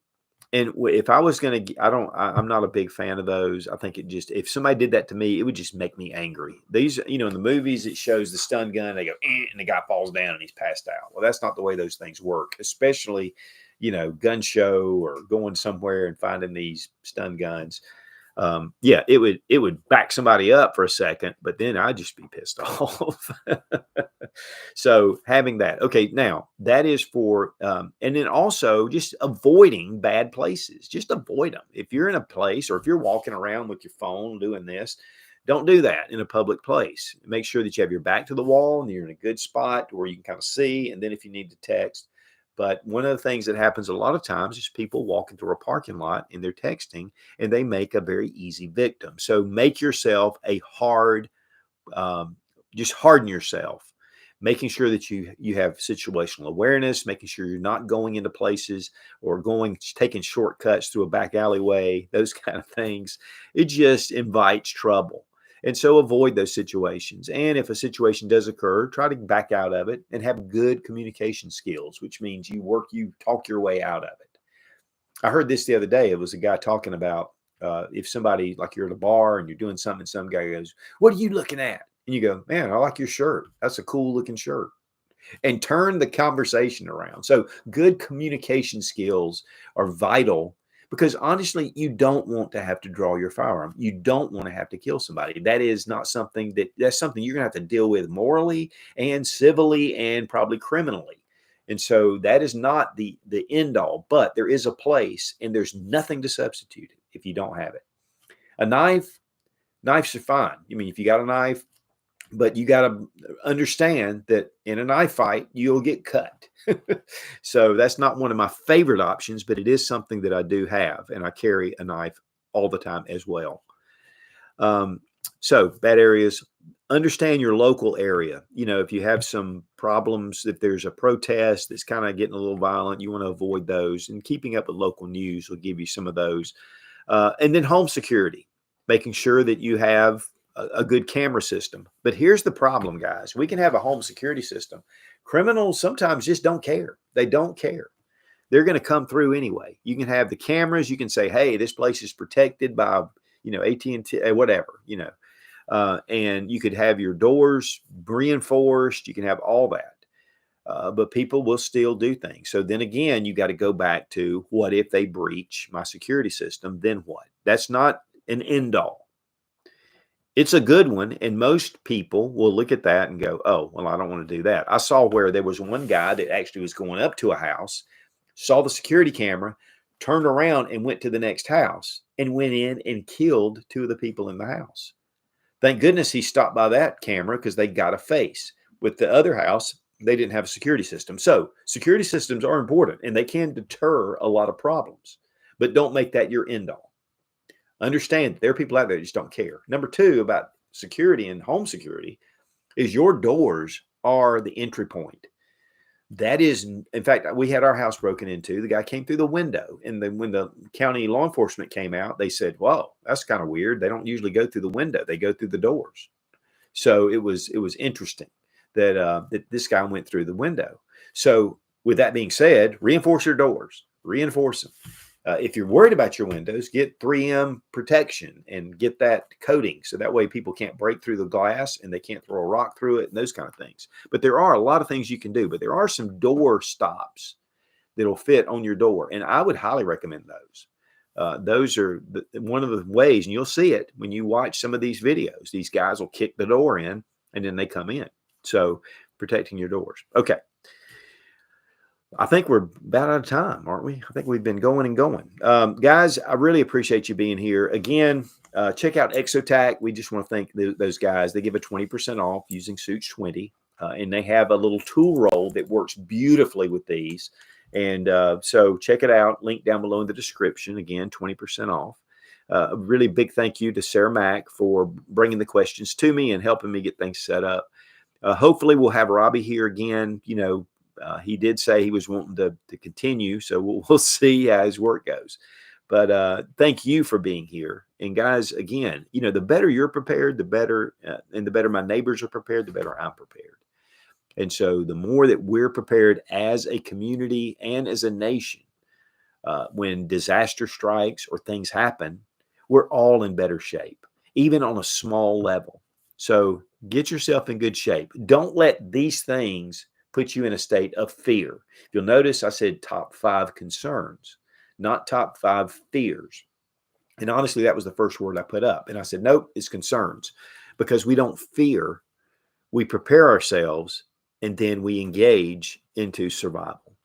And if I was going to, I'm not a big fan of those. I think if somebody did that to me, it would just make me angry. These, in the movies, it shows the stun gun, they go, and the guy falls down and he's passed out. Well, that's not the way those things work, especially, gun show or going somewhere and finding these stun guns. Yeah, it would back somebody up for a second, but then I'd just be pissed off. So having that, okay, now that is for, and then also just avoiding bad places. Just avoid them. If you're in a place or if you're walking around with your phone doing this, don't do that in a public place. Make sure that you have your back to the wall and you're in a good spot where you can kind of see. And then if you need to text. But one of the things that happens a lot of times is people walking through a parking lot and they're texting and they make a very easy victim. So make yourself just harden yourself, making sure that you have situational awareness, making sure you're not going into places or taking shortcuts through a back alleyway, those kind of things. It just invites trouble. And so avoid those situations. And if a situation does occur, try to back out of it and have good communication skills, which means you talk your way out of it. I heard this the other day. It was a guy talking about if somebody, like you're at a bar and you're doing something, and some guy goes, "What are you looking at?" And you go, "Man, I like your shirt. That's a cool looking shirt." And turn the conversation around. So good communication skills are vital. Because honestly, you don't want to have to draw your firearm. You don't want to have to kill somebody. That is not something that's something you're going to have to deal with morally and civilly and probably criminally. And so that is not the end all, but there is a place and there's nothing to substitute it if you don't have it. A knives are fine. I mean, if you got a knife, but you got to understand that in a knife fight, you'll get cut. So that's not one of my favorite options, but it is something that I do have. And I carry a knife all the time as well. So bad areas, understand your local area. If you have some problems, if there's a protest that's kind of getting a little violent, you want to avoid those. And keeping up with local news will give you some of those. And then home security, making sure that you have a good camera system. But here's the problem, guys. We can have a home security system. Criminals sometimes just don't care. They don't care. They're going to come through anyway. You can have the cameras. You can say, "Hey, this place is protected by, AT&T, whatever, and you could have your doors reinforced. You can have all that. But people will still do things. So then again, you got to go back to, what if they breach my security system? Then what? That's not an end all. It's a good one, and most people will look at that and go, "Oh, well, I don't want to do that." I saw where there was one guy that actually was going up to a house, saw the security camera, turned around and went to the next house and went in and killed two of the people in the house. Thank goodness he stopped by that camera because they got a face. With the other house, they didn't have a security system. So security systems are important and they can deter a lot of problems, but don't make that your end all. Understand there are people out there that just don't care. Number two about security and home security is your doors are the entry point. That is, in fact, we had our house broken into. The guy came through the window, and then when the county law enforcement came out, they said, "Whoa, that's kind of weird. They don't usually go through the window; they go through the doors." So it was interesting that this guy went through the window. So with that being said, reinforce your doors, reinforce them. If you're worried about your windows, get 3M protection and get that coating. So that way people can't break through the glass and they can't throw a rock through it and those kind of things. But there are a lot of things you can do, but there are some door stops that'll fit on your door. And I would highly recommend those. Those are one of the ways, and you'll see it when you watch some of these videos. These guys will kick the door in and then they come in. So protecting your doors. Okay. I think we're about out of time, aren't we? I think we've been going and going. Guys, I really appreciate you being here. Again, check out Exotac. We just want to thank those guys. They give a 20% off using Suits 20, and they have a little tool roll that works beautifully with these. And so check it out. Link down below in the description. Again, 20% off. A really big thank you to Sarah Mack for bringing the questions to me and helping me get things set up. Hopefully we'll have Robbie here again, He did say he was wanting to continue, so we'll see how his work goes. But thank you for being here. And guys, again, the better you're prepared, the better, and the better my neighbors are prepared, the better I'm prepared. And so the more that we're prepared as a community and as a nation, when disaster strikes or things happen, we're all in better shape, even on a small level. So get yourself in good shape. Don't let these things put you in a state of fear. If you'll notice, I said top 5 concerns, not top 5 fears. And honestly, that was the first word I put up. And I said, nope, it's concerns, because we don't fear. We prepare ourselves and then we engage into survival.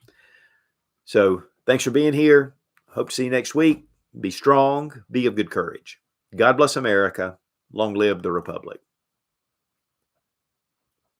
So thanks for being here. Hope to see you next week. Be strong, be of good courage. God bless America. Long live the Republic.